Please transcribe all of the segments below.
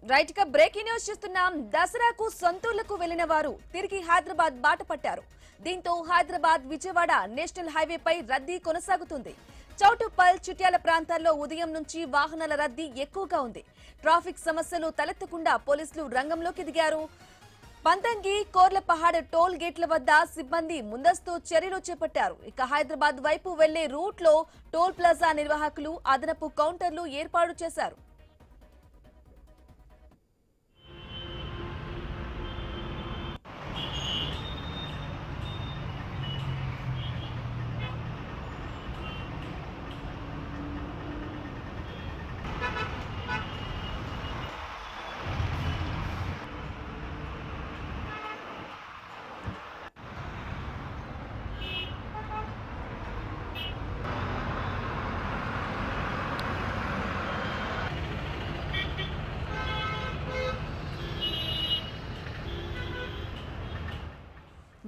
Right గా breaking news చూస్తున్నాం. దసరాకు సొంతూళ్లకు వెళ్లిన వారు తిరిగి హైదరాబాద్ బాట పట్టారు. దీంతో హైదరాబాద్ విజయవాడ నేషనల్ హైవేపై రద్దీ కొనసాగుతుంది. చౌటుప్పల్ చిట్యాల ప్రాంతాల్లో ఉదయం నుంచి వాహనాల రద్దీ ఎక్కువగా ఉంది. ట్రాఫిక్ సమస్యలు తలెత్తకుండా పోలీసులు రంగంలోకి దిగారు. పంతంగి కోర్లపహాడ్ టోల్ గేట్ల వద్ద సిబ్బంది ముందస్తు చర్యలు చేపట్టారు. ఇక హైదరాబాద్ వైపు వెళ్లే రూట్ లో టోల్ ప్లాజా నిర్వాహకులు అదనపు కౌంటర్లు ఏర్పాటు చేశారు.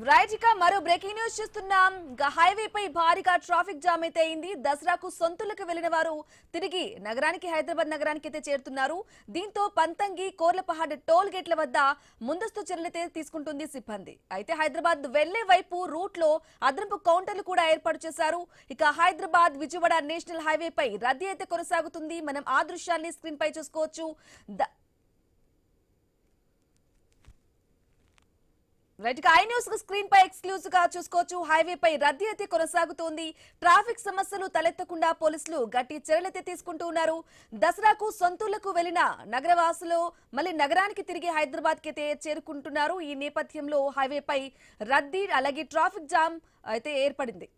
రైట్ గా మరో బ్రేకింగ్ న్యూస్ చూస్తున్నాం. హైవేపై భారీగా ట్రాఫిక్ జామ్ అయితే అయింది. దసరాకు సొంతూళ్లకు వెళ్లిన వారు తిరిగి హైదరాబాద్ నగరానికి అయితే చేరుతున్నారు. దీంతో పంతంగి కోర్లపహాడ్ టోల్ గేట్ల వద్ద ముందస్తు చర్యలైతే తీసుకుంటుంది సిబ్బంది. అయితే హైదరాబాద్ వెళ్లే వైపు రూట్ లో అదనపు కౌంటర్లు కూడా ఏర్పాటు చేశారు. ఇక హైదరాబాద్ విజయవాడ నేషనల్ హైవేపై రద్దీ అయితే కొనసాగుతుంది. మనం ఆ దృశ్యాన్ని స్క్రీన్ పై చూసుకోవచ్చు. రైట్ గా ఐ న్యూస్ స్క్రీన్ పై ఎక్స్క్లూజివ్ గా చూసుకోవచ్చు. హైవే పై రద్దీ అయితే కొనసాగుతోంది. ట్రాఫిక్ సమస్యలు తలెత్తకుండా పోలీసులు గట్టి చర్యలైతే తీసుకుంటూ ఉన్నారు. దసరాకు సొంతూళ్లకు వెళ్లిన నగరవాసులు మళ్ళీ నగరానికి తిరిగి హైదరాబాద్ కి అయితే చేరుకుంటున్నారు. ఈ నేపథ్యంలో హైవే పై రద్దీ అలాగే ట్రాఫిక్ జామ్ అయితే ఏర్పడింది.